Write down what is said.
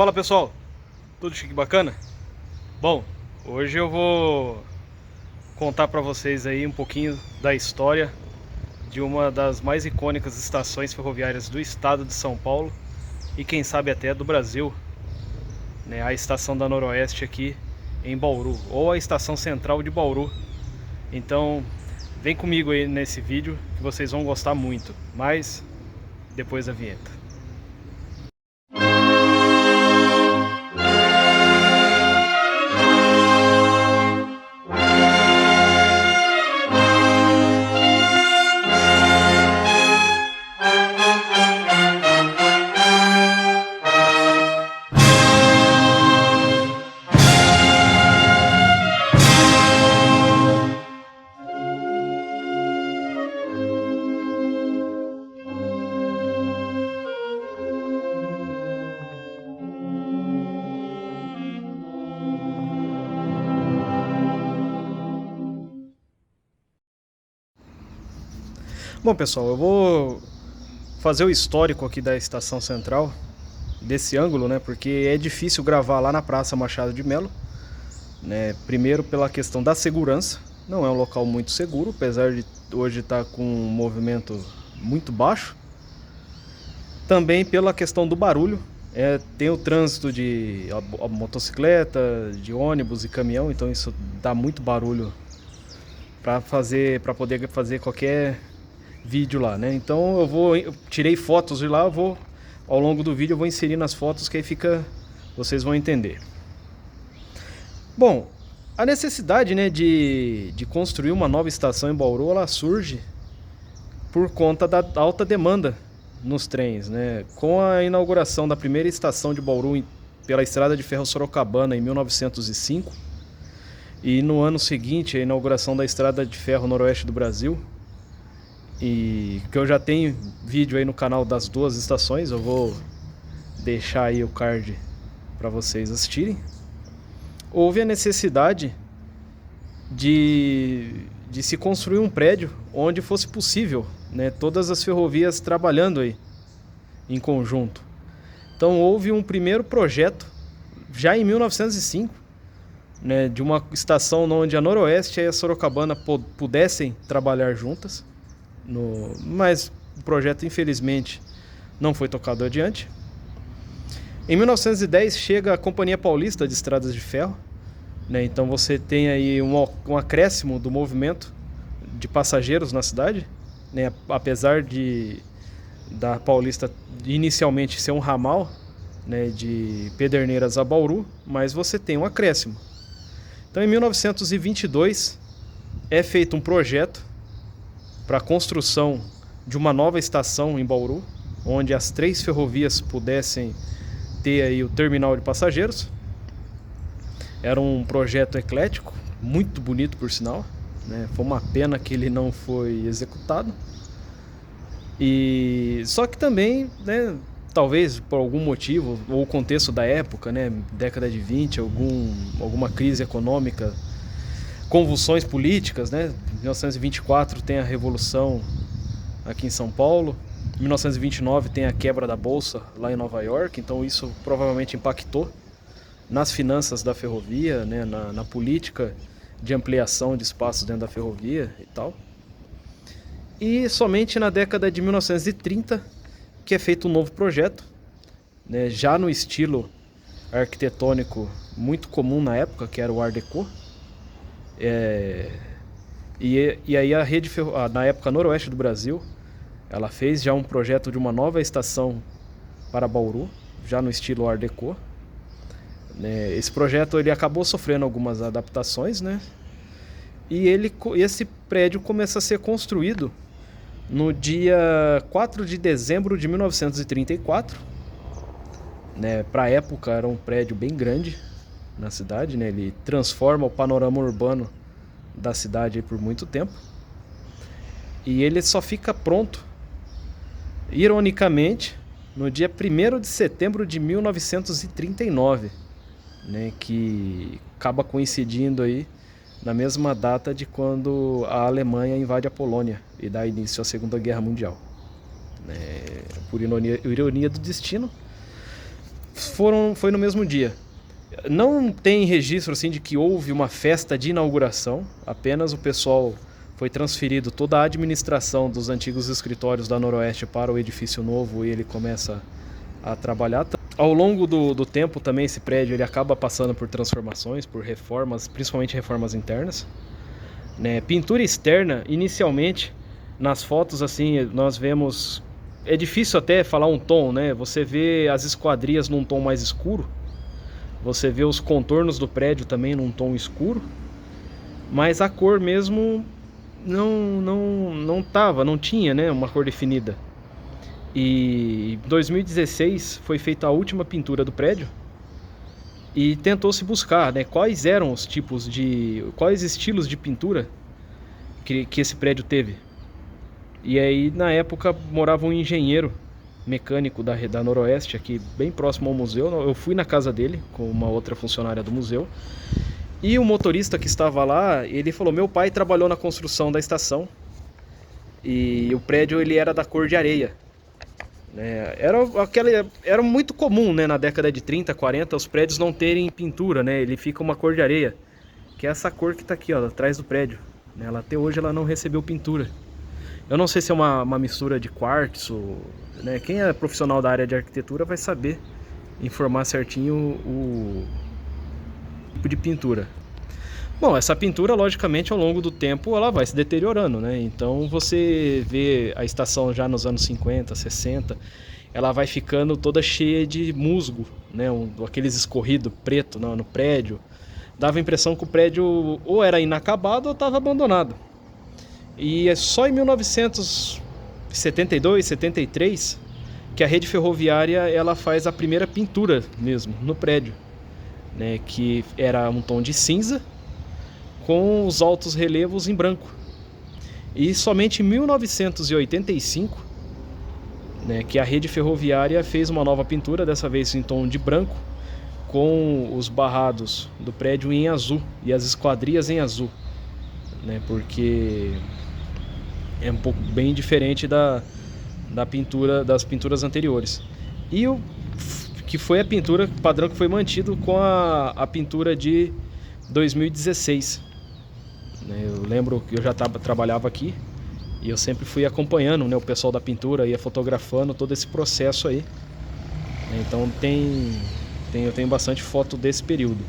Fala pessoal, tudo chique e bacana? Bom, hoje eu vou contar pra vocês aí um pouquinho da história de uma das mais icônicas estações ferroviárias do estado de São Paulo e quem sabe até do Brasil, né? A estação da Noroeste aqui em Bauru, ou a estação central de Bauru. Então vem comigo aí nesse vídeo que vocês vão gostar muito, mas depois da vinheta. Bom pessoal, eu vou fazer o histórico aqui da estação central, desse ângulo, né? Porque é difícil gravar lá na Praça Machado de Melo, né? Primeiro pela questão da segurança, não é um local muito seguro, apesar de hoje estar com um movimento muito baixo. Também pela questão do barulho, tem o trânsito de motocicleta, de ônibus e caminhão, então isso dá muito barulho para poder fazer qualquer vídeo lá, né? Então eu tirei fotos de lá, ao longo do vídeo eu vou inserindo as fotos que aí vocês vão entender. Bom, a necessidade, né, de construir uma nova estação em Bauru, ela surge por conta da alta demanda nos trens, né? Com a inauguração da primeira estação de Bauru pela Estrada de Ferro Sorocabana em 1905 e no ano seguinte a inauguração da Estrada de Ferro Noroeste do Brasil, e que eu já tenho vídeo aí no canal das duas estações, eu vou deixar aí o card para vocês assistirem. Houve a necessidade de se construir um prédio onde fosse possível, né, todas as ferrovias trabalhando aí em conjunto. Então houve um primeiro projeto já em 1905, né, de uma estação onde a Noroeste e a Sorocabana pudessem trabalhar juntas. Mas o projeto infelizmente não foi tocado adiante. Em 1910 chega a Companhia Paulista de Estradas de Ferro, né? Então você tem aí um acréscimo do movimento de passageiros na cidade, né? Apesar da Paulista inicialmente ser um ramal, né, de Pederneiras a Bauru, mas você tem um acréscimo. Então em 1922 é feito um projeto para a construção de uma nova estação em Bauru, onde as 3 ferrovias pudessem ter aí o terminal de passageiros. Era um projeto eclético, muito bonito por sinal, né? Foi uma pena que ele não foi executado. E só que também, né, talvez por algum motivo, ou o contexto da época, né, década de 20, alguma crise econômica, convulsões políticas, né? Em 1924 tem a Revolução aqui em São Paulo. Em 1929 tem a quebra da Bolsa lá em Nova York. Então isso provavelmente impactou nas finanças da ferrovia, né? Na política de ampliação de espaços dentro da ferrovia e tal. E somente na década de 1930 que é feito um novo projeto, né? Já no estilo arquitetônico muito comum na época, que era o Art Deco. E aí a rede na época Noroeste do Brasil, ela fez já um projeto de uma nova estação para Bauru, já no estilo Art Deco. Esse projeto ele acabou sofrendo algumas adaptações, né? E esse prédio começa a ser construído no dia 4 de dezembro de 1934. Né? Para a época era um prédio bem grande na cidade, né? Ele transforma o panorama urbano da cidade por muito tempo. E ele só fica pronto, ironicamente, no dia 1º de setembro de 1939, né? Que acaba coincidindo aí na mesma data de quando a Alemanha invade a Polônia e dá início à Segunda Guerra Mundial. Por ironia do destino, Foi no mesmo dia. Não tem registro assim de que houve uma festa de inauguração, apenas o pessoal foi transferido toda a administração dos antigos escritórios da Noroeste para o edifício novo e ele começa a trabalhar. Ao longo do tempo também esse prédio ele acaba passando por transformações, por reformas, principalmente reformas internas, né? Pintura externa, inicialmente, nas fotos assim, nós vemos... É difícil até falar um tom, né? Você vê as esquadrias num tom mais escuro, você vê os contornos do prédio também num tom escuro, mas a cor mesmo não tinha, né, uma cor definida. E em 2016 foi feita a última pintura do prédio e tentou-se buscar, né, quais estilos de pintura que esse prédio teve. E aí na época morava um engenheiro mecânico da Noroeste, aqui bem próximo ao museu. Eu fui na casa dele com uma outra funcionária do museu. E o motorista que estava lá, ele falou: meu pai trabalhou na construção da estação e o prédio ele era da cor de areia, né? Era muito comum, né, na década de 30, 40, os prédios não terem pintura, né? Ele fica uma cor de areia, que é essa cor que está aqui, ó, atrás do prédio, né? Até hoje ela não recebeu pintura. Eu não sei se é uma mistura de quartzo, né? Quem é profissional da área de arquitetura vai saber informar certinho o tipo de pintura. Bom, essa pintura, logicamente, ao longo do tempo, ela vai se deteriorando, né? Então você vê a estação já nos anos 50, 60, ela vai ficando toda cheia de musgo, né? Aqueles escorridos preto no prédio. Dava a impressão que o prédio ou era inacabado ou estava abandonado. E é só em 1972, 73 que a rede ferroviária ela faz a primeira pintura mesmo no prédio, né, que era um tom de cinza com os altos relevos em branco. E somente em 1985, né, que a rede ferroviária fez uma nova pintura, dessa vez em tom de branco, com os barrados do prédio em azul e as esquadrias em azul, né, porque é um pouco bem diferente das pinturas anteriores. E que foi a pintura padrão que foi mantido com a pintura de 2016. Eu lembro que eu já trabalhava aqui e eu sempre fui acompanhando, né, o pessoal da pintura, ia fotografando todo esse processo aí. Então eu tenho bastante foto desse período.